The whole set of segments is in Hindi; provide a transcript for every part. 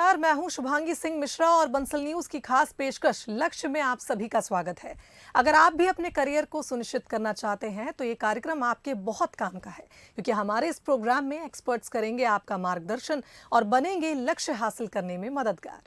नमस्कार, मैं हूं शुभांगी सिंह मिश्रा और बंसल न्यूज की खास पेशकश लक्ष्य में आप सभी का स्वागत है। अगर आप भी अपने करियर को सुनिश्चित करना चाहते हैं तो ये कार्यक्रम आपके बहुत काम का है, क्योंकि हमारे इस प्रोग्राम में एक्सपर्ट्स करेंगे आपका मार्गदर्शन और बनेंगे लक्ष्य हासिल करने में मददगार।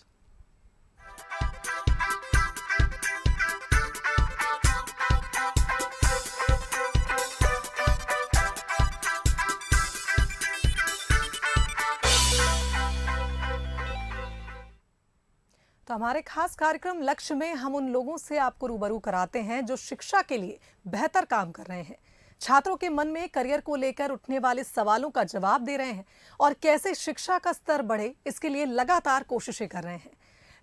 तो हमारे खास कार्यक्रम लक्ष्य में हम उन लोगों से आपको रूबरू कराते हैं जो शिक्षा के लिए बेहतर काम कर रहे हैं, छात्रों के मन में करियर को लेकर उठने वाले सवालों का जवाब दे रहे हैं और कैसे शिक्षा का स्तर बढ़े इसके लिए लगातार कोशिशें कर रहे हैं।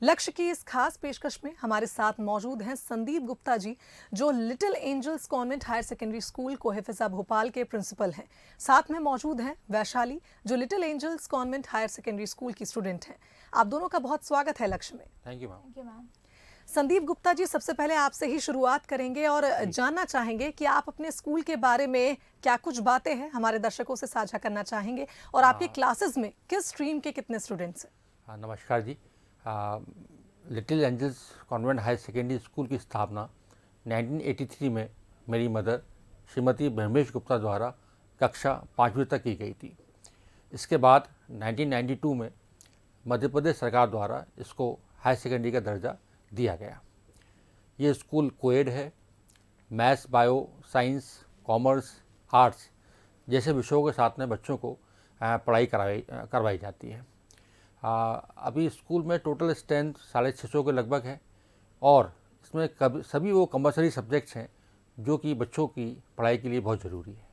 लक्ष्य की इस खास पेशकश में हमारे साथ मौजूद हैं संदीप गुप्ता जी, जो Little Angels Convent Higher Secondary School Kohefiza Bhopal के प्रिंसिपल हैं। साथ में मौजूद हैं वैशाली, जो Little Angels Convent Higher Secondary School की स्टूडेंट हैं। आप दोनों का बहुत स्वागत है लक्ष्य में। Thank you ma'am. Sandeep Gupta ji, सबसे पहले आपसे ही शुरुआत करेंगे और जानना चाहेंगे कि आप अपने स्कूल के बारे में क्या कुछ बातें हैं हमारे दर्शकों से साझा करना चाहेंगे और आपके क्लासेस में किस स्ट्रीम के कितने स्टूडेंट्स हैं? नमस्कार जी। Little Angels Convent Higher Secondary School की स्थापना 1983 में मेरी मदर श्रीमती ब्रह्मेश गुप्ता द्वारा कक्षा 5वीं तक की गई थी। इसके बाद 1992 में मध्य प्रदेश सरकार द्वारा इसको हायर सेकेंडरी का दर्जा दिया गया। ये स्कूल कोएड है। Maths, bio, science, commerce, arts जैसे विषयों के साथ में बच्चों को पढ़ाई करवाई जाती है। अभी स्कूल में टोटल स्ट्रेंथ 650 के लगभग है और इसमें सभी वो कंपलसरी सब्जेक्ट्स हैं जो कि बच्चों की पढ़ाई के लिए बहुत ज़रूरी है।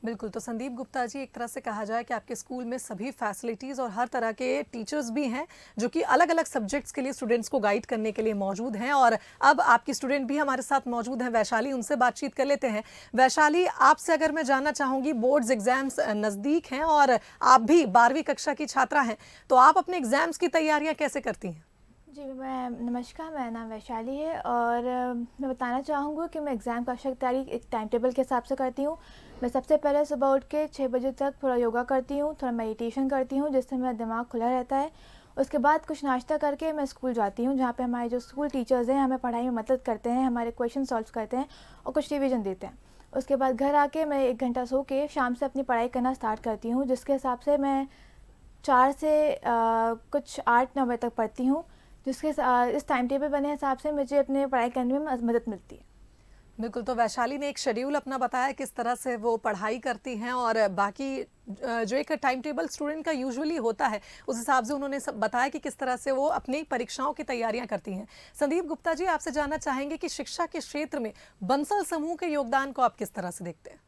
बिल्कुल। तो संदीप गुप्ता जी, एक तरह से कहा जाए कि आपके स्कूल में सभी फैसिलिटीज़ और हर तरह के टीचर्स भी हैं जो कि अलग अलग सब्जेक्ट्स के लिए स्टूडेंट्स को गाइड करने के लिए मौजूद हैं। और अब आपकी स्टूडेंट भी हमारे साथ मौजूद हैं, वैशाली, उनसे बातचीत कर लेते हैं। वैशाली, आपसे अगर मैं जानना चाहूँगी, बोर्ड्स एग्जाम्स नज़दीक हैं और आप भी 12वीं कक्षा की छात्रा हैं, तो आप अपने एग्जाम्स की तैयारियाँ कैसे करती हैं? जी नमस्कार, मेरा नाम वैशाली है और मैं बताना चाहूँगी कि मैं एग्ज़ाम कक्षा की तैयारी एक टाइम टेबल के हिसाब से करती हूँ। मैं सबसे पहले सुबह उठ के 6 बजे तक थोड़ा योगा करती हूँ, थोड़ा मेडिटेशन करती हूँ, जिससे मेरा दिमाग खुला रहता है। उसके बाद कुछ नाश्ता करके मैं स्कूल जाती हूँ, जहाँ पे हमारे जो स्कूल टीचर्स हैं हमें पढ़ाई में मदद करते हैं, हमारे क्वेश्चन सॉल्व करते हैं और कुछ रिवीजन देते हैं। उसके बाद घर आके मैं 1 घंटा सो के शाम से अपनी पढ़ाई करना स्टार्ट करती हूँ, जिसके हिसाब से मैं 4 से कुछ 8-9 बजे तक पढ़ती हूँ, जिसके इस टाइम टेबल बने हिसाब से मुझे अपने पढ़ाई करने में मदद मिलती है। बिल्कुल। तो वैशाली ने एक शेड्यूल अपना बताया किस तरह से वो पढ़ाई करती हैं और बाकी जो एक टाइम टेबल स्टूडेंट का यूजुअली होता है, उस हिसाब से उन्होंने सब बताया कि किस तरह से वो अपनी परीक्षाओं की तैयारियां करती हैं। संदीप गुप्ता जी, आपसे जानना चाहेंगे कि शिक्षा के क्षेत्र में बंसल समूह के योगदान को आप किस तरह से देखते हैं?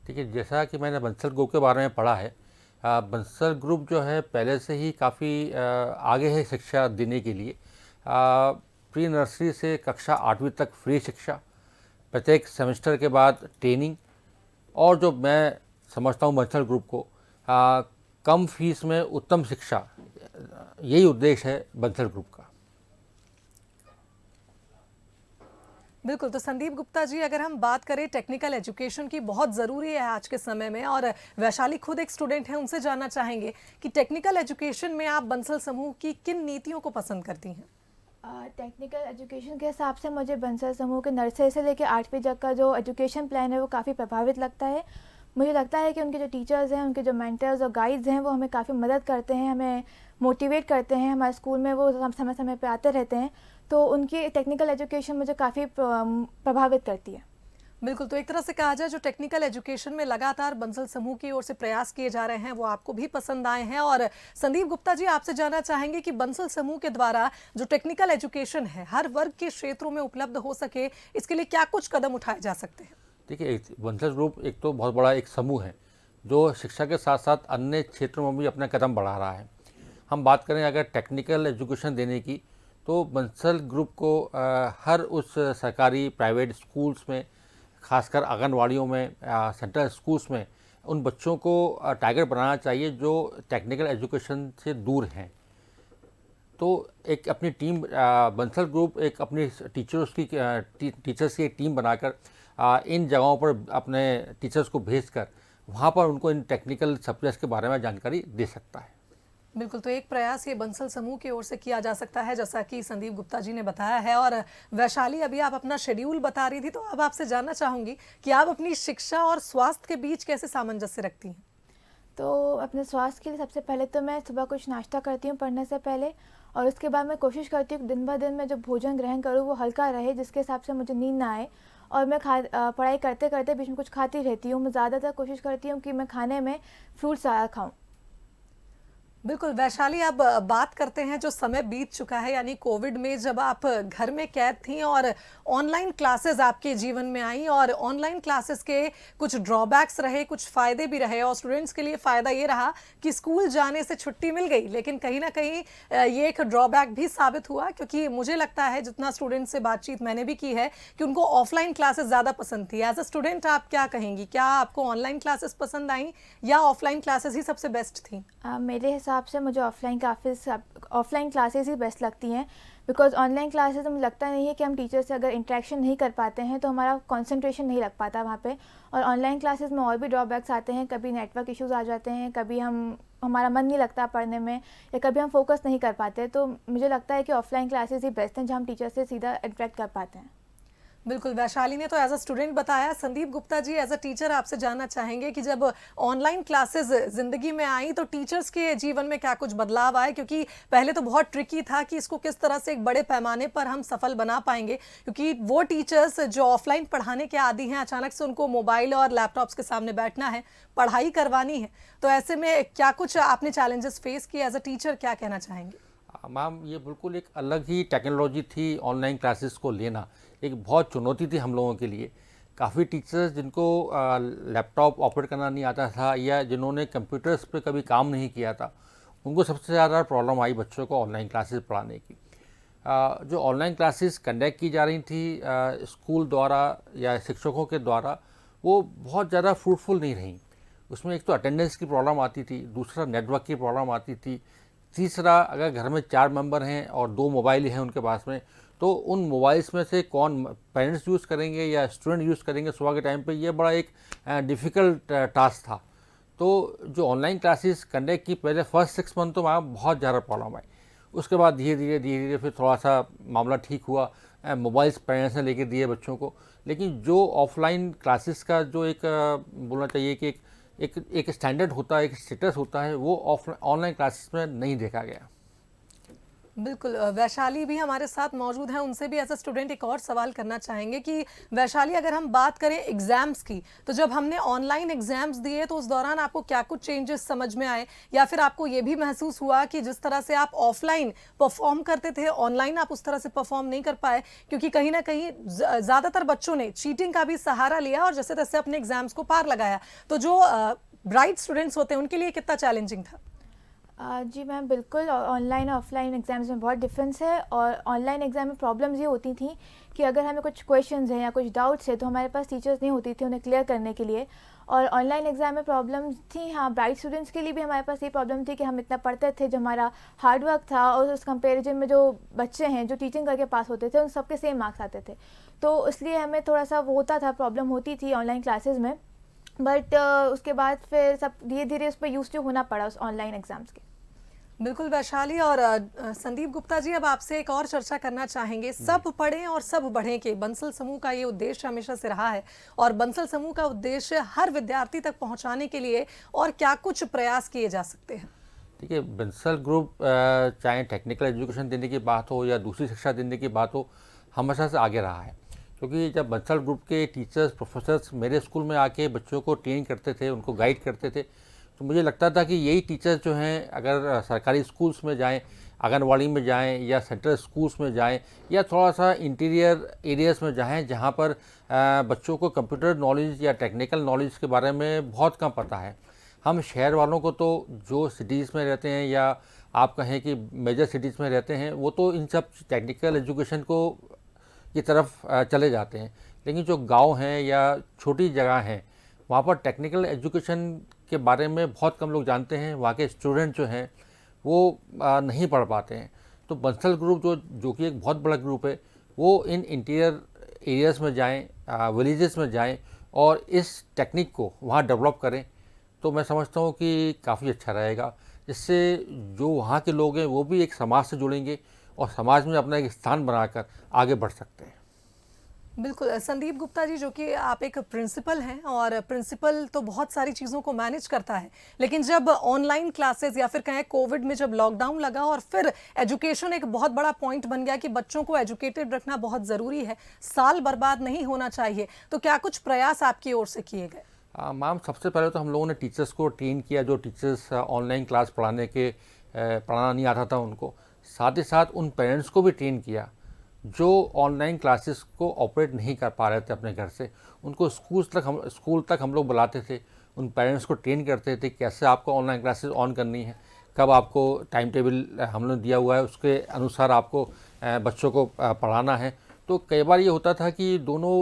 ठीक है, जैसा कि मैंने बंसल ग्रुप के बारे में पढ़ा है, बंसल ग्रुप जो है पहले से ही काफ़ी आगे है शिक्षा देने के लिए। प्री नर्सरी से कक्षा 8वीं तक फ्री शिक्षा, प्रत्येक सेमेस्टर के बाद ट्रेनिंग, और जो मैं समझता हूँ बंसल ग्रुप को कम फीस में उत्तम शिक्षा, यही उद्देश्य है बंसल ग्रुप का। बिल्कुल। तो संदीप गुप्ता जी, अगर हम बात करें टेक्निकल एजुकेशन की, बहुत ज़रूरी है आज के समय में, और वैशाली खुद एक स्टूडेंट है, उनसे जानना चाहेंगे कि टेक्निकल एजुकेशन में आप बंसल समूह की किन नीतियों को पसंद करती हैं? टेक्निकल एजुकेशन के हिसाब से मुझे बंसल समूह के नर्सरी से लेकर 8वीं तक का जो एजुकेशन प्लान है वो काफ़ी प्रभावित लगता है। मुझे लगता है कि उनके जो टीचर्स हैं, उनके जो मेंटर्स और गाइड्स हैं, वो हमें काफ़ी मदद करते हैं, हमें मोटिवेट करते हैं। हमारे स्कूल में वो समय समय पे आते रहते हैं, तो उनकी टेक्निकल एजुकेशन मुझे काफ़ी प्रभावित करती है। बिल्कुल। तो एक तरह से कहा जाए, जो टेक्निकल एजुकेशन में लगातार बंसल समूह की ओर से प्रयास किए जा रहे हैं वो आपको भी पसंद आए हैं। और संदीप गुप्ता जी, आपसे जानना चाहेंगे कि बंसल समूह के द्वारा जो टेक्निकल एजुकेशन है हर वर्ग के क्षेत्रों में उपलब्ध हो सके, इसके लिए क्या कुछ कदम उठाए जा सकते हैं? देखिए, बंसल ग्रुप एक तो बहुत बड़ा एक समूह है जो शिक्षा के साथ साथ अन्य क्षेत्रों में भी अपना कदम बढ़ा रहा है। हम बात करें अगर टेक्निकल एजुकेशन देने की, तो बंसल ग्रुप को हर उस सरकारी प्राइवेट स्कूल्स में, खासकर आंगनवाड़ियों में, सेंट्रल स्कूल्स में उन बच्चों को टारगेट बनाना चाहिए जो टेक्निकल एजुकेशन से दूर हैं। तो एक अपनी टीम, बंसल ग्रुप एक अपनी टीचर्स की एक टीम बनाकर इन जगहों पर अपने टीचर्स को भेजकर वहाँ पर उनको इन टेक्निकल सब्जेक्ट्स के बारे में जानकारी दे सकता है। बिल्कुल, तो एक प्रयास ये बंसल समूह की ओर से किया जा सकता है, जैसा कि संदीप गुप्ता जी ने बताया है। और वैशाली, अभी आप अपना शेड्यूल बता रही थी, तो अब आपसे जानना चाहूँगी कि आप अपनी शिक्षा और स्वास्थ्य के बीच कैसे सामंजस्य रखती हैं? तो अपने स्वास्थ्य के लिए सबसे पहले तो मैं सुबह कुछ नाश्ता करती हूँ पढ़ने से पहले, और उसके बाद मैं कोशिश करती हूँ कि दिन ब दिन मैं जो भोजन ग्रहण करूँ वो हल्का रहे, जिसके हिसाब से मुझे नींद ना आए। और मैं पढ़ाई करते करते बीच में कुछ खाती रहती हूँ। मैं ज़्यादातर कोशिश करती हूँ कि मैं खाने में फ्रूट्स ज़्यादा खाऊँ। बिल्कुल वैशाली, अब बात करते हैं जो समय बीत चुका है, यानी कोविड में जब आप घर में कैद थीं और ऑनलाइन क्लासेस आपके जीवन में आई, और ऑनलाइन क्लासेस के कुछ ड्रॉबैक्स रहे, कुछ फ़ायदे भी रहे। और स्टूडेंट्स के लिए फ़ायदा ये रहा कि स्कूल जाने से छुट्टी मिल गई, लेकिन कहीं ना कहीं ये एक ड्रॉबैक भी साबित हुआ, क्योंकि मुझे लगता है, जितना स्टूडेंट से बातचीत मैंने भी की है, कि उनको ऑफलाइन क्लासेस ज़्यादा पसंद थी। एज अ स्टूडेंट आप क्या कहेंगी, क्या आपको ऑनलाइन क्लासेस पसंद आई या ऑफलाइन क्लासेस ही सबसे बेस्ट थी? मेरे हिसाब से मुझे ऑफलाइन क्लासेस ही बेस्ट लगती हैं, बिकॉज़ ऑनलाइन क्लासेस में मुझे लगता नहीं है कि हम टीचर से अगर इंटरेक्शन नहीं कर पाते हैं तो हमारा कंसंट्रेशन नहीं लग पाता वहाँ पे। और ऑनलाइन क्लासेस में और भी ड्रॉबैक्स आते हैं, कभी नेटवर्क इश्यूज़ आ जाते हैं, कभी हमारा मन नहीं लगता पढ़ने में, या कभी हम फोकस नहीं कर पाते। तो मुझे लगता है कि ऑफलाइन क्लासेस ही बेस्ट हैं, जहाँ हम टीचर से सीधा इंटरेक्ट कर पाते हैं। बिल्कुल, वैशाली ने तो एज अ स्टूडेंट बताया। संदीप गुप्ता जी, एज अ टीचर आपसे जानना चाहेंगे कि जब ऑनलाइन क्लासेस ज़िंदगी में आई तो टीचर्स के जीवन में क्या कुछ बदलाव आए? क्योंकि पहले तो बहुत ट्रिकी था कि इसको किस तरह से एक बड़े पैमाने पर हम सफल बना पाएंगे, क्योंकि वो टीचर्स जो ऑफलाइन पढ़ाने के आदी हैं, अचानक से उनको मोबाइल और लैपटॉप्स के सामने बैठना है, पढ़ाई करवानी है। तो ऐसे में क्या कुछ आपने चैलेंजेस फेस किए? एज अ टीचर क्या कहना चाहेंगे? मैम, ये बिल्कुल एक अलग ही टेक्नोलॉजी थी ऑनलाइन क्लासेस को लेना, एक बहुत चुनौती थी हम लोगों के लिए। काफ़ी टीचर्स जिनको लैपटॉप ऑपरेट करना नहीं आता था या जिन्होंने कंप्यूटर्स पे कभी काम नहीं किया था, उनको सबसे ज़्यादा प्रॉब्लम आई बच्चों को ऑनलाइन क्लासेस पढ़ाने की। जो ऑनलाइन क्लासेस कंडक्ट की जा रही थी स्कूल द्वारा या शिक्षकों के द्वारा, वो बहुत ज़्यादा फ्रूटफुल नहीं रहीं। उसमें एक तो अटेंडेंस की प्रॉब्लम आती थी, दूसरा नेटवर्क की प्रॉब्लम आती थी, तीसरा अगर घर में 4 मेंबर हैं और 2 मोबाइल हैं उनके पास में, तो उन मोबाइल्स में से कौन पेरेंट्स यूज़ करेंगे या स्टूडेंट यूज़ करेंगे सुबह के टाइम पे, ये बड़ा एक डिफ़िकल्ट टास्क था। तो जो ऑनलाइन क्लासेस कंडक्ट की, पहले फर्स्ट 6 मंथ तो वहाँ बहुत ज़्यादा प्रॉब्लम आई। उसके बाद धीरे धीरे फिर थोड़ा सा मामला ठीक हुआ, मोबाइल्स पेरेंट्स ने लेके दिए बच्चों को। लेकिन जो ऑफलाइन क्लासेस का जो एक बोलना चाहिए कि एक स्टैंडर्ड होता है, एक स्टेटस होता है, वो ऑनलाइन क्लासेस में नहीं देखा गया। बिल्कुल, वैशाली भी हमारे साथ मौजूद हैं। उनसे भी एज अ स्टूडेंट एक और सवाल करना चाहेंगे कि वैशाली, अगर हम बात करें एग्ज़ाम्स की, तो जब हमने ऑनलाइन एग्ज़ाम्स दिए तो उस दौरान आपको क्या कुछ चेंजेस समझ में आए, या फिर आपको ये भी महसूस हुआ कि जिस तरह से आप ऑफलाइन परफॉर्म करते थे, ऑनलाइन आप उस तरह से परफॉर्म नहीं कर पाए, क्योंकि कहीं ना कहीं ज़्यादातर बच्चों ने चीटिंग का भी सहारा लिया और जैसे तैसे अपने एग्ज़ाम्स को पार लगाया। तो जो ब्राइट स्टूडेंट्स होते हैं उनके लिए कितना चैलेंजिंग था? जी मैम, बिल्कुल। ऑनलाइन और ऑफलाइन एग्ज़ाम्स में बहुत डिफरेंस है। और ऑनलाइन एग्ज़ाम में प्रॉब्लम्स ये होती थी कि अगर हमें कुछ क्वेश्चंस हैं या कुछ डाउट्स है तो हमारे पास टीचर्स नहीं होती थी उन्हें क्लियर करने के लिए। और ऑनलाइन एग्ज़ाम में प्रॉब्लम्स थी, हाँ, ब्राइट स्टूडेंट्स के लिए भी हमारे पास ये प्रॉब्लम थी कि हम इतना पढ़ते थे, जो हमारा हार्डवर्क था, और उस कंपेरिजन में जो बच्चे हैं जो टीचिंग करके पास होते थे, उन सबके सेम मार्क्स आते थे। तो इसलिए हमें थोड़ा सा वो होता था, प्रॉब्लम होती थी ऑनलाइन क्लासेस में। बट उसके बाद फिर सब धीरे धीरे उस पर यूज़ टू होना पड़ा, उस ऑनलाइन एग्ज़ाम्स के। बिल्कुल वैशाली, और संदीप गुप्ता जी, अब आपसे एक और चर्चा करना चाहेंगे। सब पढ़ें और सब बढ़ें के बंसल समूह का ये उद्देश्य हमेशा से रहा है, और बंसल समूह का उद्देश्य हर विद्यार्थी तक पहुंचाने के लिए और क्या कुछ प्रयास किए जा सकते हैं? देखिए, बंसल ग्रुप चाहे टेक्निकल एजुकेशन देने की बात हो या दूसरी शिक्षा देने की बात हो, हमेशा से आगे रहा है। क्योंकि जब बंसल ग्रुप के टीचर्स, प्रोफेसर्स मेरे स्कूल में आके बच्चों को ट्रेन करते थे, उनको गाइड करते थे, तो मुझे लगता था कि यही टीचर्स जो हैं, अगर सरकारी स्कूल्स में जाएं, आंगनवाड़ी में जाएं या सेंट्रल स्कूल्स में जाएं या थोड़ा सा इंटीरियर एरियाज़ में जाएं जहां पर बच्चों को कंप्यूटर नॉलेज या टेक्निकल नॉलेज के बारे में बहुत कम पता है। हम शहर वालों को तो, जो सिटीज़ में रहते हैं या आप कहें कि मेजर सिटीज़ में रहते हैं, वो तो इन सब टेक्निकल एजुकेशन को की तरफ चले जाते हैं। लेकिन जो गांव हैं या छोटी जगह हैं, वहाँ पर टेक्निकल एजुकेशन के बारे में बहुत कम लोग जानते हैं। वहाँ के स्टूडेंट जो हैं वो नहीं पढ़ पाते हैं। तो बंसल ग्रुप जो कि एक बहुत बड़ा ग्रुप है, वो इन इंटीरियर एरियाज़ में जाएं, विलेजेस में जाएं और इस टेक्निक को वहाँ डेवलप करें, तो मैं समझता हूँ कि काफ़ी अच्छा रहेगा। जिससे जो वहाँ के लोग हैं वो भी एक समाज से जुड़ेंगे और समाज में अपना एक स्थान बनाकर आगे बढ़ सकते हैं। बिल्कुल संदीप गुप्ता जी, जो कि आप एक प्रिंसिपल हैं और प्रिंसिपल तो बहुत सारी चीज़ों को मैनेज करता है, लेकिन जब ऑनलाइन क्लासेस या फिर कहें कोविड में जब लॉकडाउन लगा और फिर एजुकेशन एक बहुत बड़ा पॉइंट बन गया कि बच्चों को एजुकेटेड रखना बहुत ज़रूरी है, साल बर्बाद नहीं होना चाहिए, तो क्या कुछ प्रयास आपकी ओर से किए गए? मैम, सबसे पहले तो हम लोगों ने टीचर्स को ट्रेन किया, जो टीचर्स ऑनलाइन क्लास पढ़ाना नहीं आता था उनको। साथ ही साथ उन पेरेंट्स को भी ट्रेन किया जो ऑनलाइन क्लासेस को ऑपरेट नहीं कर पा रहे थे अपने घर से। उनको स्कूल तक हम लोग बुलाते थे, उन पेरेंट्स को ट्रेन करते थे कैसे आपको ऑनलाइन क्लासेस ऑन करनी है, कब आपको टाइम टेबल हम लोग दिया हुआ है उसके अनुसार आपको बच्चों को पढ़ाना है। तो कई बार ये होता था कि दोनों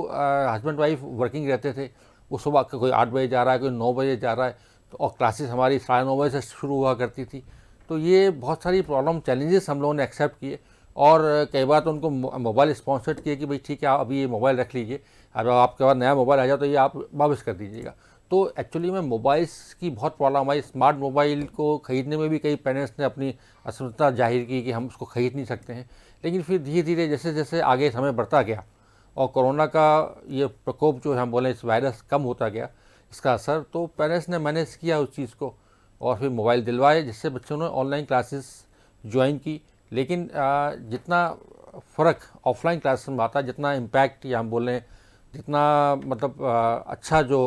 हस्बैंड वाइफ वर्किंग रहते थे, वो सुबह कोई 8 बजे जा रहा है, कोई 9 बजे जा रहा है, तो और क्लासेस हमारी 9:30 बजे से शुरू हुआ करती थी। तो ये बहुत सारी प्रॉब्लम चैलेंजेस हम लोगों ने एक्सेप्ट किए और कई बार तो उनको मोबाइल स्पॉन्सर्ड किए कि भाई ठीक है, आप अभी ये मोबाइल रख लीजिए, अब आपके पास नया मोबाइल आ जाए तो ये आप वापस कर दीजिएगा। तो एक्चुअली में मोबाइल्स की बहुत प्रॉब्लम आई। स्मार्ट मोबाइल को ख़रीदने में भी कई पेरेंट्स ने अपनी असमर्थता जाहिर की कि हम उसको ख़रीद नहीं सकते हैं, लेकिन फिर धीरे धीरे जैसे जैसे आगे समय बढ़ता गया और कोरोना का ये प्रकोप जो हम बोलें इस वायरस कम होता गया, इसका असर, तो पेरेंट्स ने मैनेज किया उस चीज़ को और फिर मोबाइल दिलवाए, जिससे बच्चों ने ऑनलाइन क्लासेस ज्वाइन की। लेकिन जितना फ़र्क ऑफलाइन क्लासेस में आता है, जितना इम्पैक्ट या हम बोलें जितना मतलब अच्छा जो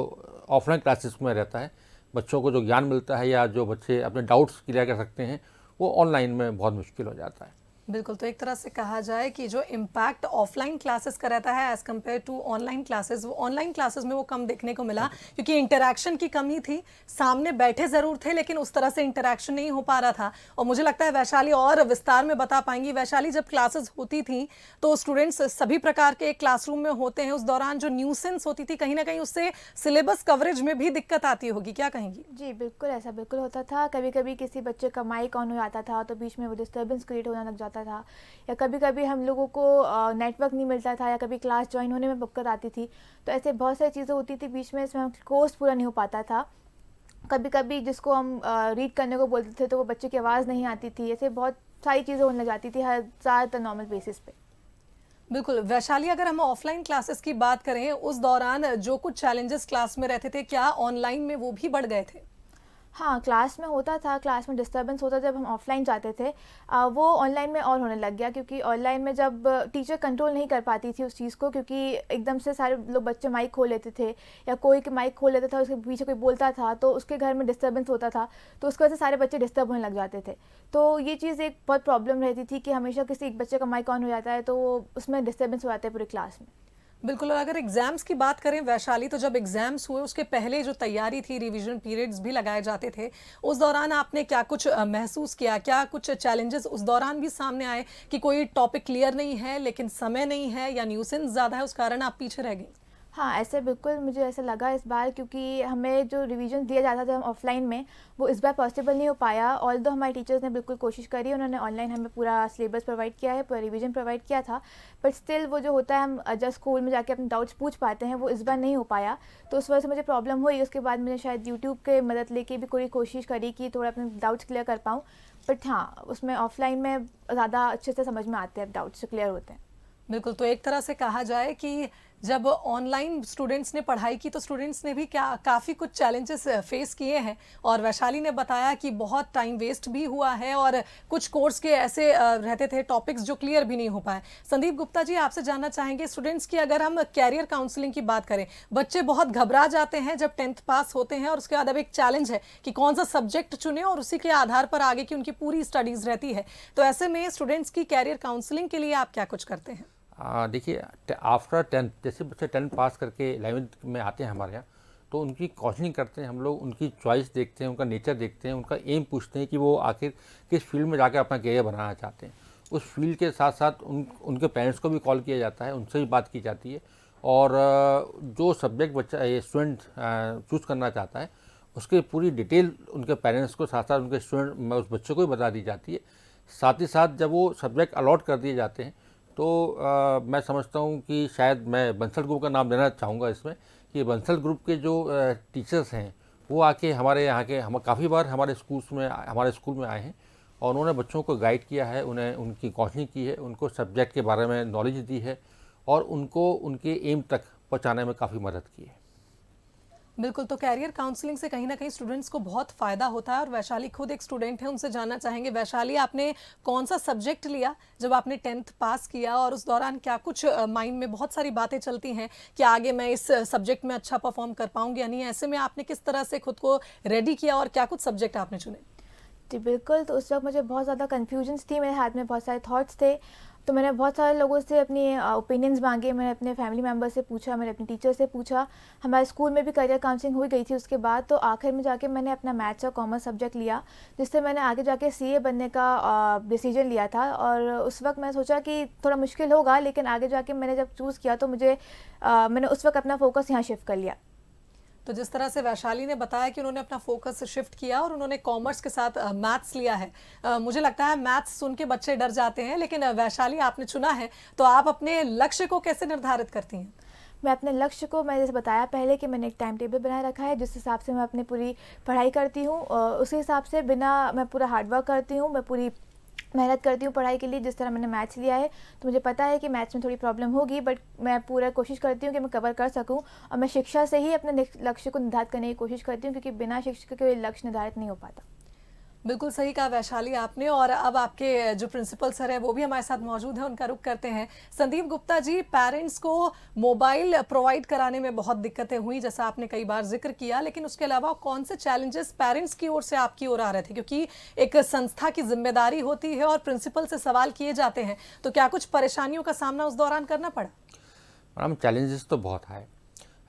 ऑफलाइन क्लासेस में रहता है, बच्चों को जो ज्ञान मिलता है या जो बच्चे अपने डाउट्स क्लियर कर सकते हैं, वो ऑनलाइन में बहुत मुश्किल हो जाता है। बिल्कुल, तो एक तरह से कहा जाए कि जो इम्पैक्ट ऑफलाइन क्लासेस का रहता है as compare to online classes, वो ऑनलाइन क्लासेस में वो कम देखने को मिला क्योंकि इंटरैक्शन की कमी थी। सामने बैठे ज़रूर थे लेकिन उस तरह से इंटरैक्शन नहीं हो पा रहा था। और मुझे लगता है वैशाली और विस्तार में बता पाएंगी। वैशाली, जब क्लासेस होती थी तो स्टूडेंट्स सभी प्रकार के क्लासरूम में होते हैं, उस दौरान जो न्यूसेंस होती थी कहीं ना कहीं उससे सिलेबस कवरेज में भी दिक्कत आती होगी, क्या कहेंगी? जी बिल्कुल, ऐसा बिल्कुल होता था। कभी कभी किसी बच्चे का माइक ऑन हो जाता था तो बीच में वो डिस्टर्बेंस क्रिएट होने लग जाता था, या कभी कभी हम लोगों को नेटवर्क नहीं मिलता था, या कभी क्लास ज्वाइन होने में दिक्कत आती थी। तो ऐसे बहुत सारी चीज़ें होती थी बीच में, इसमें कोर्स पूरा नहीं हो पाता था। कभी कभी जिसको हम रीड करने को बोलते थे तो वो बच्चे की आवाज़ नहीं आती थी। ऐसे बहुत सारी चीज़ें होने लग जाती थी हर ज़्यादातर नॉर्मल बेसिस पे। बिल्कुल वैशाली, अगर हम ऑफलाइन क्लासेस की बात करें, उस दौरान जो कुछ चैलेंजेस क्लास में रहते थे, क्या ऑनलाइन में वो भी बढ़ गए थे? हाँ, क्लास में होता था, क्लास में डिस्टर्बेंस होता जब हम ऑफलाइन जाते थे। वो ऑनलाइन में और होने लग गया, क्योंकि ऑनलाइन में जब टीचर कंट्रोल नहीं कर पाती थी उस चीज़ को, क्योंकि एकदम से सारे लोग बच्चे माइक खोल लेते थे, या कोई माइक खोल लेता था, उसके पीछे कोई बोलता था तो उसके घर में डिस्टर्बेंस होता था, तो उसकी वजह से सारे बच्चे डिस्टर्ब होने लग जाते थे। तो ये चीज़ एक बहुत प्रॉब्लम रहती थी कि हमेशा किसी एक बच्चे का माइक ऑन हो जाता है तो उसमें डिस्टर्बेंस हो जाता है पूरी क्लास में। बिल्कुल, और अगर एग्जाम्स की बात करें वैशाली, तो जब एग्जाम्स हुए उसके पहले जो तैयारी थी, रिवीजन पीरियड्स भी लगाए जाते थे, उस दौरान आपने क्या कुछ महसूस किया? क्या कुछ चैलेंजेस उस दौरान भी सामने आए कि कोई टॉपिक क्लियर नहीं है लेकिन समय नहीं है, या न्यूसेंस ज़्यादा है उस कारण आप पीछे रह गई? हाँ, ऐसे बिल्कुल मुझे ऐसा लगा इस बार, क्योंकि हमें जो रिवीजन दिया जाता था ऑफलाइन में, वो इस बार पॉसिबल नहीं हो पाया। ऑल्दो हमारे टीचर्स ने बिल्कुल कोशिश करी, उन्होंने ऑनलाइन हमें पूरा सिलेबस प्रोवाइड किया है, पूरा रिवीजन प्रोवाइड किया था, बट स्टिल वो जो होता है हम जब स्कूल में जाके अपने डाउट्स पूछ पाते हैं, वो इस बार नहीं हो पाया। तो उस वजह से मुझे प्रॉब्लम हुई। उसके बाद मैंने शायद यूट्यूब के मदद लेके भी कोई कोशिश करी कि थोड़ा अपने डाउट्स क्लियर कर पाऊँ, बट हाँ, उसमें ऑफलाइन में ज़्यादा अच्छे से समझ में आते हैं, डाउट्स क्लियर होते हैं। बिल्कुल, तो एक तरह से कहा जाए कि जब ऑनलाइन स्टूडेंट्स ने पढ़ाई की तो स्टूडेंट्स ने भी काफ़ी कुछ चैलेंजेस फेस किए हैं, और वैशाली ने बताया कि बहुत टाइम वेस्ट भी हुआ है और कुछ कोर्स के ऐसे रहते थे टॉपिक्स जो क्लियर भी नहीं हो पाए। संदीप गुप्ता जी, आपसे जानना चाहेंगे, स्टूडेंट्स की अगर हम कैरियर काउंसलिंग की बात करें, बच्चे बहुत घबरा जाते हैं जब 10th पास होते हैं और उसके बाद अब एक चैलेंज है कि कौन सा सब्जेक्ट चुने और उसी के आधार पर आगे की उनकी पूरी स्टडीज़ रहती है। तो ऐसे में स्टूडेंट्स की कैरियर काउंसलिंग के लिए आप क्या कुछ करते हैं? देखिए, आफ्टर 10th, जैसे बच्चे 10th पास करके 11th में आते हैं हमारे यहाँ, तो उनकी काउंसलिंग करते हैं हम लोग, उनकी चॉइस देखते हैं, उनका नेचर देखते हैं, उनका एम पूछते हैं कि वो आखिर किस फील्ड में जाकर अपना करियर बनाना चाहते हैं। उस फील्ड के साथ साथ उनके पेरेंट्स को भी कॉल किया जाता है, उनसे भी बात की जाती है, और जो सब्जेक्ट बच्चा स्टूडेंट चूज़ करना चाहता है उसकी पूरी डिटेल उनके पेरेंट्स को, साथ साथ उनके स्टूडेंट उस बच्चे को भी बता दी जाती है। साथ ही साथ जब वो सब्जेक्ट अलॉट कर दिए जाते हैं तो मैं समझता हूँ कि शायद मैं बंसल ग्रुप का नाम लेना चाहूँगा इसमें, कि बंसल ग्रुप के जो टीचर्स हैं वो आके हमारे यहाँ के हम काफ़ी बार हमारे स्कूल में आए हैं और उन्होंने बच्चों को गाइड किया है, उन्हें उनकी काउंसलिंग की है, उनको सब्जेक्ट के बारे में नॉलेज दी है और उनको उनके एम तक पहुँचाने में काफ़ी मदद की है। बिल्कुल, तो कैरियर काउंसलिंग से कहीं ना कहीं स्टूडेंट्स को बहुत फ़ायदा होता है और वैशाली खुद एक स्टूडेंट है, उनसे जानना चाहेंगे, वैशाली आपने कौन सा सब्जेक्ट लिया जब आपने 10th पास किया और उस दौरान क्या कुछ माइंड में बहुत सारी बातें चलती हैं कि आगे मैं इस सब्जेक्ट में अच्छा परफॉर्म कर पाऊंगी या नहीं, ऐसे में आपने किस तरह से खुद को रेडी किया और क्या कुछ सब्जेक्ट आपने चुने? जी बिल्कुल, तो उस वक़्त मुझे बहुत ज़्यादा कन्फ्यूजन्स थी, मेरे हाथ में बहुत सारे थॉट्स थे। तो मैंने बहुत सारे लोगों से अपनी ओपिनियंस माँगे, मैंने अपने फैमिली मेंबर से पूछा, मैंने अपने टीचर से पूछा। हमारे स्कूल में भी करियर काउंसलिंग हो गई थी उसके बाद, तो आखिर में जाके मैंने अपना मैथ्स और कॉमर्स सब्जेक्ट लिया, जिससे मैंने आगे जाके सीए बनने का डिसीजन लिया था। और उस वक़्त मैंने सोचा कि थोड़ा मुश्किल होगा, लेकिन आगे जाके मैंने जब चूज़ किया तो मैंने उस वक़्त अपना फ़ोकस यहाँ शिफ्ट कर लिया। तो जिस तरह से वैशाली ने बताया कि उन्होंने अपना फोकस शिफ्ट किया और उन्होंने कॉमर्स के साथ मैथ्स लिया है, मुझे लगता है मैथ्स सुन के बच्चे डर जाते हैं, लेकिन वैशाली आपने चुना है, तो आप अपने लक्ष्य को कैसे निर्धारित करती हैं? मैं अपने लक्ष्य को, मैंने जैसे बताया पहले कि मैंने एक टाइम टेबल बनाए रखा है, जिस हिसाब से मैं अपनी पूरी पढ़ाई करती हूँ। उसी हिसाब से मैं पूरा हार्डवर्क करती हूँ, मैं पूरी मेहनत करती हूँ पढ़ाई के लिए। जिस तरह मैंने मैथ्स लिया है तो मुझे पता है कि मैथ्स में थोड़ी प्रॉब्लम होगी, बट मैं पूरा कोशिश करती हूँ कि मैं कवर कर सकूँ। और मैं शिक्षा से ही अपने लक्ष्य को निर्धारित करने की कोशिश करती हूँ, क्योंकि बिना शिक्षा के लक्ष्य निर्धारित नहीं हो पाता। बिल्कुल सही कहा वैशाली आपने। और अब आपके जो प्रिंसिपल सर है वो भी हमारे साथ मौजूद हैं, उनका रुख करते हैं। संदीप गुप्ता जी, पेरेंट्स को मोबाइल प्रोवाइड कराने में बहुत दिक्कतें हुई, जैसा आपने कई बार जिक्र किया, लेकिन उसके अलावा कौन से चैलेंजेस पेरेंट्स की ओर से आपकी ओर आ रहे थे? क्योंकि एक संस्था की जिम्मेदारी होती है और प्रिंसिपल से सवाल किए जाते हैं, तो क्या कुछ परेशानियों का सामना उस दौरान करना पड़ा? मैडम, चैलेंजेस तो बहुत आए।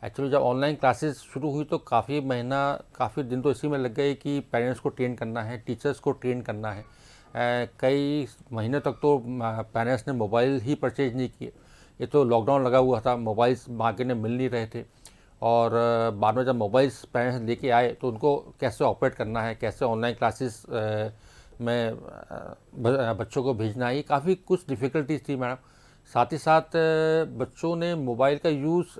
एक्चुअली जब ऑनलाइन क्लासेस शुरू हुई तो काफ़ी दिन तो इसी में लग गए कि पेरेंट्स को ट्रेन करना है, टीचर्स को ट्रेन करना है। कई महीने तक तो पेरेंट्स ने मोबाइल ही परचेज नहीं किए। ये तो लॉकडाउन लगा हुआ था, मोबाइल्स मार्केट में मिल नहीं रहे थे और बाद में जब मोबाइल्स पेरेंट्स लेके आए तो उनको कैसे ऑपरेट करना है, कैसे ऑनलाइन क्लासेस में बच्चों को भेजना है, ये काफ़ी कुछ डिफ़िकल्टीज थी मैडम। साथ ही साथ बच्चों ने मोबाइल का यूज़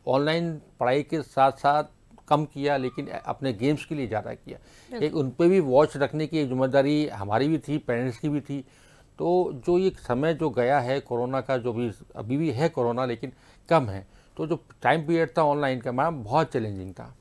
ऑनलाइन पढ़ाई के साथ साथ कम किया, लेकिन अपने गेम्स के लिए ज़्यादा किया। एक उन पे भी वॉच रखने की एक जिम्मेदारी हमारी भी थी, पेरेंट्स की भी थी। तो जो ये समय जो गया है कोरोना का, जो भी अभी भी है कोरोना लेकिन कम है, तो जो टाइम पीरियड था ऑनलाइन का मैम बहुत चैलेंजिंग था।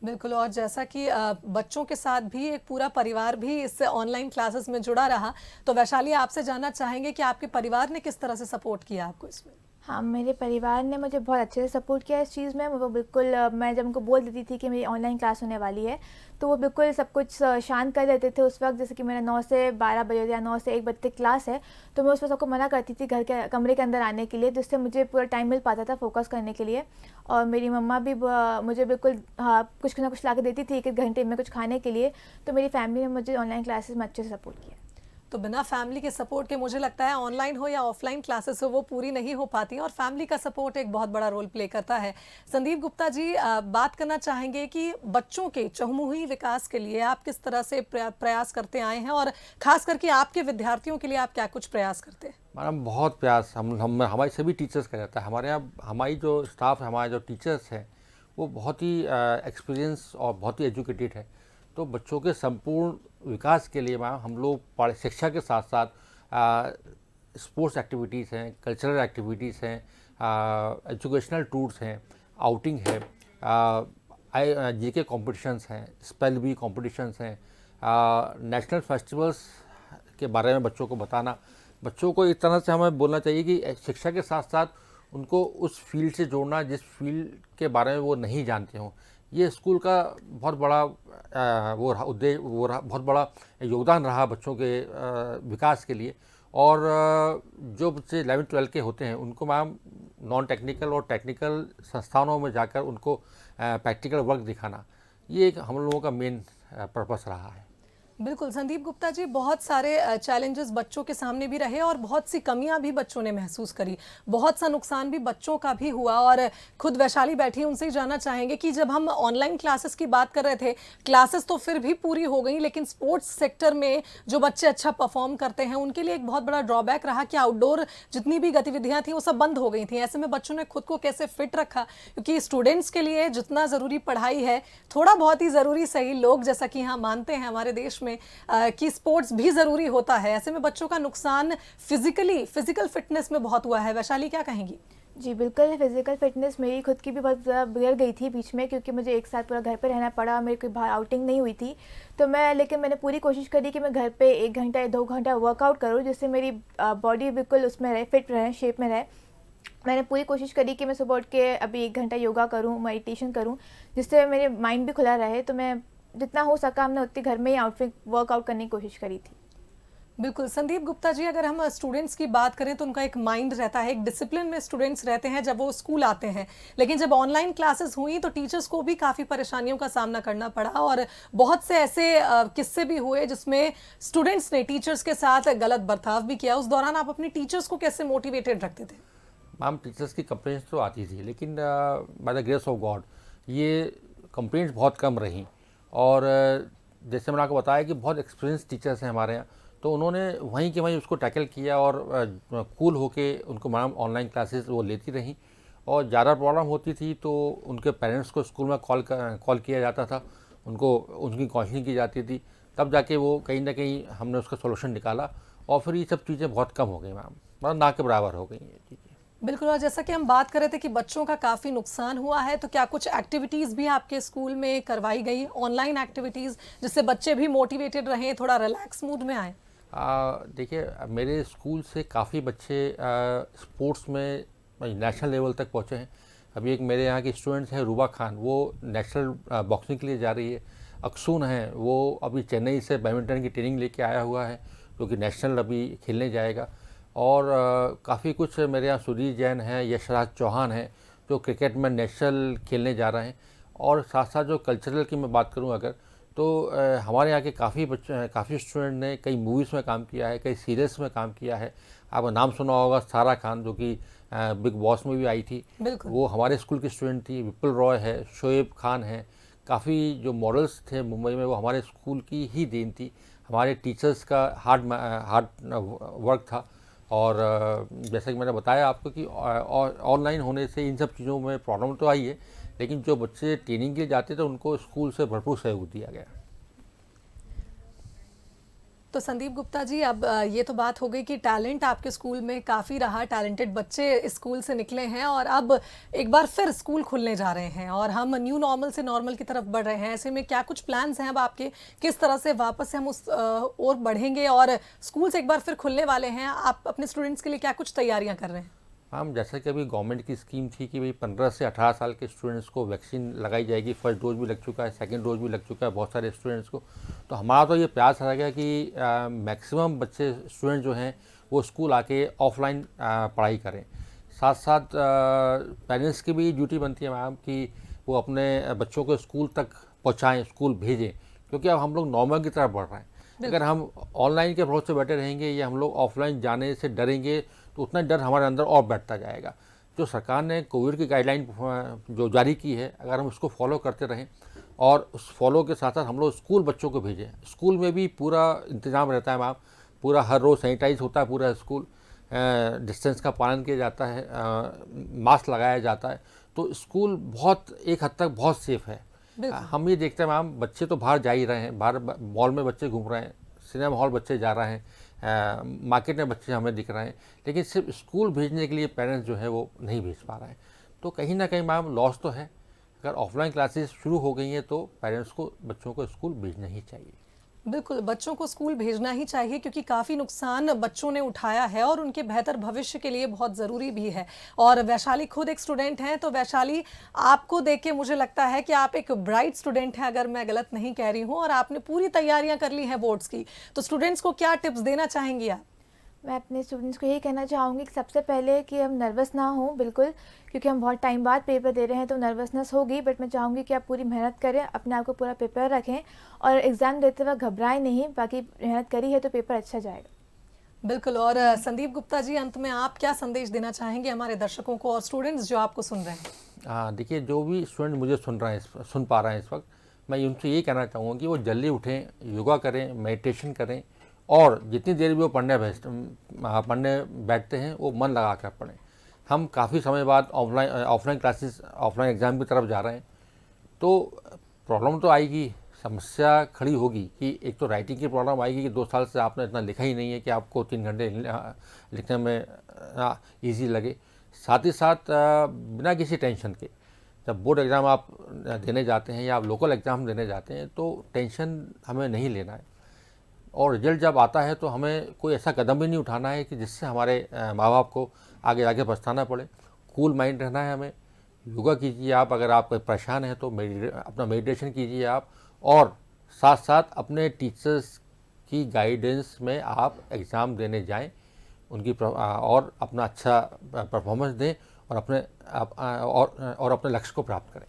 बिल्कुल, और जैसा कि बच्चों के साथ भी एक पूरा परिवार भी इस ऑनलाइन क्लासेस में जुड़ा रहा, तो वैशाली आपसे जानना चाहेंगे कि आपके परिवार ने किस तरह से सपोर्ट किया आपको इसमें? हाँ, मेरे परिवार ने मुझे बहुत अच्छे से सपोर्ट किया इस चीज़ में। वो बिल्कुल मैं जब उनको बोल देती थी कि मेरी ऑनलाइन क्लास होने वाली है, तो वो बिल्कुल सब कुछ शांत कर देते थे उस वक़्त। जैसे कि मेरा 9 से 12 बजे या 9 से 1 बजे तक क्लास है, तो मैं उस वक़्त सबको मना करती थी घर के कमरे के अंदर आने के लिए, जिससे मुझे पूरा टाइम मिल पाता था फ़ोकस करने के लिए। और मेरी मम्मा भी मुझे बिल्कुल कुछ ना कुछ ला के देती थी 1-1 घंटे में कुछ खाने के लिए। तो मेरी फैमिली ने मुझे ऑनलाइन क्लासेस में अच्छे से सपोर्ट किया। तो बिना फैमिली के सपोर्ट के मुझे लगता है ऑनलाइन हो या ऑफलाइन क्लासेस हो वो पूरी नहीं हो पाती, और फैमिली का सपोर्ट एक बहुत बड़ा रोल प्ले करता है। संदीप गुप्ता जी, बात करना चाहेंगे कि बच्चों के चहुमुखी विकास के लिए आप किस तरह से प्रयास करते आए हैं, और खास करके आपके विद्यार्थियों के लिए आप क्या कुछ प्रयास करते हैं? मैडम, बहुत प्रयास हम हमारे सभी टीचर्स का रहता है। हमारे यहाँ हमारी जो स्टाफ है, हमारे जो टीचर्स हैं, वो बहुत ही एक्सपीरियंस और बहुत ही एजुकेटेड है। तो बच्चों के संपूर्ण विकास के लिए मैम हम लोग शिक्षा के साथ साथ स्पोर्ट्स एक्टिविटीज़ हैं, कल्चरल एक्टिविटीज़ हैं, एजुकेशनल टूर्स हैं, आउटिंग है, जीके कॉम्पिटिशन्स हैं, स्पेल बी कॉम्पिटिशन्स हैं, नेशनल फेस्टिवल्स के बारे में बच्चों को बताना। बच्चों को इस तरह से हमें बोलना चाहिए कि शिक्षा के साथ साथ उनको उस फील्ड से जोड़ना जिस फील्ड के बारे में वो नहीं जानते हों। ये स्कूल का बहुत बड़ा बहुत बड़ा योगदान रहा बच्चों के विकास के लिए। और जो बच्चे 11-12 के होते हैं उनको मैम नॉन टेक्निकल और टेक्निकल संस्थानों में जाकर उनको प्रैक्टिकल वर्क दिखाना, ये एक हम लोगों का मेन पर्पस रहा है। बिल्कुल संदीप गुप्ता जी, बहुत सारे चैलेंजेस बच्चों के सामने भी रहे और बहुत सी कमियां भी बच्चों ने महसूस करी, बहुत सा नुकसान भी बच्चों का भी हुआ। और खुद वैशाली बैठी, उनसे ही जानना चाहेंगे कि जब हम ऑनलाइन क्लासेस की बात कर रहे थे, क्लासेस तो फिर भी पूरी हो गई, लेकिन स्पोर्ट्स सेक्टर में जो बच्चे अच्छा परफॉर्म करते हैं उनके लिए एक बहुत बड़ा ड्रॉबैक रहा कि आउटडोर जितनी भी गतिविधियां थी वो सब बंद हो गई थी। ऐसे में बच्चों ने खुद को कैसे फिट रखा, क्योंकि स्टूडेंट्स के लिए जितना ज़रूरी पढ़ाई है, थोड़ा बहुत ही ज़रूरी सही, लोग जैसा कि यहाँ मानते हैं हमारे देश में कि स्पोर्ट्स भी जरूरी होता है। ऐसे में बच्चों का नुकसान फिजिकल फिटनेस में बहुत हुआ है। वैशाली, क्या कहेंगी? जी बिल्कुल, फिज़िकल फ़िटनेस मेरी खुद की भी बहुत ज़्यादा बिगड़ गई थी बीच में, क्योंकि मुझे एक साथ पूरा घर पे रहना पड़ा, मेरे कोई बाहर आउटिंग नहीं हुई थी। तो लेकिन मैंने पूरी कोशिश करी कि मैं घर पे 1 घंटा या 2 घंटा वर्कआउट करूँ, जिससे मेरी बॉडी बिल्कुल उसमें रहे, फिट रहे, शेप में रहे। मैंने पूरी कोशिश करी कि मैं सुबह उठ के अभी 1 घंटा योगा करूँ, मेडिटेशन करूँ, जिससे मेरे माइंड भी खुला रहे। तो मैं जितना हो सका हमने उतनी घर में ही वर्कआउट करने की कोशिश करी थी। बिल्कुल संदीप गुप्ता जी, अगर हम स्टूडेंट्स की बात करें तो उनका एक माइंड रहता है, एक डिसिप्लिन में स्टूडेंट्स रहते हैं जब वो स्कूल आते हैं, लेकिन जब ऑनलाइन क्लासेस हुई तो टीचर्स को भी काफ़ी परेशानियों का सामना करना पड़ा और बहुत से ऐसे किस्से भी हुए जिसमें स्टूडेंट्स ने टीचर्स के साथ गलत बर्ताव भी किया। उस दौरान आप अपनी टीचर्स को कैसे मोटिवेटेड रखते थे? मैम, टीचर्स की कंप्लेंट्स तो आती थी, लेकिन by the grace of God ये कंप्लेंट्स बहुत कम रहीं। और जैसे मैंने आपको बताया कि बहुत एक्सपीरियंस टीचर्स हैं हमारे यहाँ, तो उन्होंने वहीं के वहीं उसको टैकल किया और कूल होके उनको मैम ऑनलाइन क्लासेस वो लेती रहीं। और ज़्यादा प्रॉब्लम होती थी तो उनके पेरेंट्स को स्कूल में कॉल किया जाता था, उनको उनकी काउंसलिंग की जाती थी, तब जाके वो कहीं ना कहीं हमने उसका सोल्यूशन निकाला। और फिर ये सब चीज़ें बहुत कम हो गई मैम, मतलब ना के बराबर हो गई ये चीज़ें। बिल्कुल। और जैसा कि हम बात कर रहे थे कि बच्चों का काफ़ी नुकसान हुआ है, तो क्या कुछ एक्टिविटीज़ भी आपके स्कूल में करवाई गई, ऑनलाइन एक्टिविटीज़, जिससे बच्चे भी मोटिवेटेड रहें, थोड़ा रिलैक्स मूड में आए? देखिए, मेरे स्कूल से काफ़ी बच्चे स्पोर्ट्स में नेशनल लेवल तक पहुँचे हैं। अभी एक मेरे यहाँ की स्टूडेंट्स हैं रूबा खान, वो नेशनल बॉक्सिंग के लिए जा रही है। अक्सून है, वो अभी चेन्नई से बैडमिंटन की ट्रेनिंग लेके आया हुआ है, जो कि नेशनल अभी खेलने जाएगा। और काफ़ी कुछ मेरे यहाँ सुधीर जैन है, यशराज चौहान है, जो क्रिकेट में नेशनल खेलने जा रहे हैं। और साथ साथ जो कल्चरल की मैं बात करूँ अगर, तो हमारे यहाँ के काफ़ी बच्चे, काफ़ी स्टूडेंट ने कई मूवीज़ में काम किया है, कई सीरियल्स में काम किया है। आपका नाम सुना होगा सारा खान, जो कि बिग बॉस में भी आई थी, वो हमारे स्कूल की स्टूडेंट थी। विपुल रॉय है, शोएब खान है, काफ़ी जो मॉडल्स थे मुंबई में वो हमारे स्कूल की ही देन थी। हमारे टीचर्स का हार्ड वर्क था। और जैसा कि मैंने बताया आपको कि ऑनलाइन होने से इन सब चीज़ों में प्रॉब्लम तो आई है, लेकिन जो बच्चे ट्रेनिंग के लिए जाते थे उनको स्कूल से भरपूर सहयोग दिया गया। तो संदीप गुप्ता जी, अब ये तो बात हो गई कि टैलेंट आपके स्कूल में काफ़ी रहा, टैलेंटेड बच्चे स्कूल से निकले हैं और अब एक बार फिर स्कूल खुलने जा रहे हैं और हम न्यू नॉर्मल से नॉर्मल की तरफ बढ़ रहे हैं। ऐसे में क्या कुछ प्लान्स हैं अब आपके, किस तरह से वापस से हम उस ओर बढ़ेंगे? और स्कूल से एक बार फिर खुलने वाले हैं, आप अपने स्टूडेंट्स के लिए क्या कुछ तैयारियाँ कर रहे हैं? हम जैसे कि अभी गवर्नमेंट की स्कीम थी कि भाई 15 से 18 साल के स्टूडेंट्स को वैक्सीन लगाई जाएगी। फर्स्ट डोज भी लग चुका है, सेकंड डोज भी लग चुका है बहुत सारे स्टूडेंट्स को। तो हमारा तो ये प्रयास रह गया कि मैक्सिमम बच्चे स्टूडेंट जो हैं वो स्कूल आके ऑफलाइन पढ़ाई करें। साथ साथ पेरेंट्स की भी ड्यूटी बनती है मैम कि वो अपने बच्चों को स्कूल तक पहुँचाएँ, स्कूल भेजें, क्योंकि अब हम लोग नॉर्मल की तरफ बढ़ रहे हैं। अगर हम ऑनलाइन के भरोसे बैठे रहेंगे या हम लोग ऑफलाइन जाने से डरेंगे तो उतना डर हमारे अंदर और बैठता जाएगा। जो सरकार ने कोविड की गाइडलाइन जो जारी की है, अगर हम उसको फॉलो करते रहें और उस फॉलो के साथ साथ हम लोग स्कूल बच्चों को भेजें, स्कूल में भी पूरा इंतज़ाम रहता है मैम, पूरा हर रोज़ सैनिटाइज होता है पूरा स्कूल, डिस्टेंस का पालन किया जाता है, मास्क लगाया जाता है, तो स्कूल बहुत एक हद तक बहुत सेफ़ है। हम ये देखते हैं मैम, बच्चे तो बाहर जा ही रहे हैं, बाहर मॉल में बच्चे घूम रहे हैं, सिनेमा हॉल बच्चे जा रहे हैं, मार्केट में बच्चे हमें दिख रहे हैं, लेकिन सिर्फ स्कूल भेजने के लिए पेरेंट्स जो है वो नहीं भेज पा रहे हैं। तो कहीं ना कहीं मैम लॉस तो है। अगर ऑफलाइन क्लासेस शुरू हो गई हैं तो पेरेंट्स को बच्चों को स्कूल भेजना ही चाहिए। बिल्कुल, बच्चों को स्कूल भेजना ही चाहिए, क्योंकि काफ़ी नुकसान बच्चों ने उठाया है और उनके बेहतर भविष्य के लिए बहुत ज़रूरी भी है। और वैशाली खुद एक स्टूडेंट हैं, तो वैशाली, आपको देख के मुझे लगता है कि आप एक ब्राइट स्टूडेंट हैं, अगर मैं गलत नहीं कह रही हूँ, और आपने पूरी तैयारियाँ कर ली हैं बोर्ड्स की। तो स्टूडेंट्स को क्या टिप्स देना चाहेंगी आप? मैं अपने स्टूडेंट्स को यही कहना चाहूँगी कि सबसे पहले कि हम नर्वस ना हों बिल्कुल, क्योंकि हम बहुत टाइम बाद पेपर दे रहे हैं तो नर्वसनेस होगी, बट मैं चाहूँगी कि आप पूरी मेहनत करें, अपने आप को पूरा प्रिपेयर रखें और एग्ज़ाम देते वक्त घबराएं नहीं। बाकी मेहनत करी है तो पेपर अच्छा जाएगा। बिल्कुल। और संदीप गुप्ता जी, अंत में आप क्या संदेश देना चाहेंगे हमारे दर्शकों को और स्टूडेंट्स जो आपको सुन रहे हैं? देखिए, जो भी स्टूडेंट मुझे सुन पा रहे हैं इस वक्त, मैं उनसे यही कहना चाहूँगा कि वो जल्दी उठें, योगा करें, मेडिटेशन करें और जितनी देर भी वो पढ़ने बैठते हैं वो मन लगा कर पढ़ें। हम काफ़ी समय बाद ऑफलाइन क्लासेस, ऑफलाइन एग्ज़ाम की तरफ जा रहे हैं, तो प्रॉब्लम तो आएगी, समस्या खड़ी होगी कि एक तो राइटिंग की प्रॉब्लम आएगी कि 2 साल से आपने इतना लिखा ही नहीं है कि आपको 3 घंटे लिखने में ईजी लगे। साथ ही साथ बिना किसी टेंशन के जब बोर्ड एग्ज़ाम आप देने जाते हैं या आप लोकल एग्ज़ाम देने जाते हैं तो टेंशन हमें नहीं लेना है, और रिजल्ट जब आता है तो हमें कोई ऐसा कदम भी नहीं उठाना है कि जिससे हमारे माँ बाप को आगे पछताना पड़े। कूल माइंड रहना है हमें। योगा कीजिए आप, अगर आप परेशान हैं तो अपना मेडिटेशन कीजिए आप, और साथ साथ अपने टीचर्स की गाइडेंस में आप एग्ज़ाम देने जाएं, और अपना अच्छा परफॉर्मेंस दें और अपने लक्ष्य को प्राप्त करें।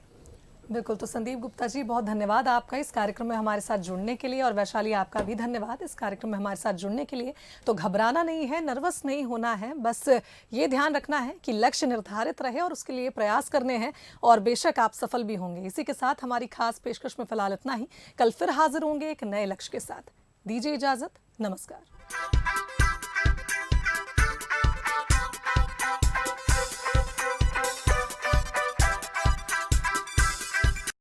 बिल्कुल। तो संदीप गुप्ता जी, बहुत धन्यवाद आपका इस कार्यक्रम में हमारे साथ जुड़ने के लिए, और वैशाली आपका भी धन्यवाद इस कार्यक्रम में हमारे साथ जुड़ने के लिए। तो घबराना नहीं है, नर्वस नहीं होना है, बस ये ध्यान रखना है कि लक्ष्य निर्धारित रहे और उसके लिए प्रयास करने हैं, और बेशक आप सफल भी होंगे। इसी के साथ हमारी खास पेशकश में फिलहाल इतना ही। कल फिर हाजिर होंगे एक नए लक्ष्य के साथ। दीजिए इजाजत, नमस्कार।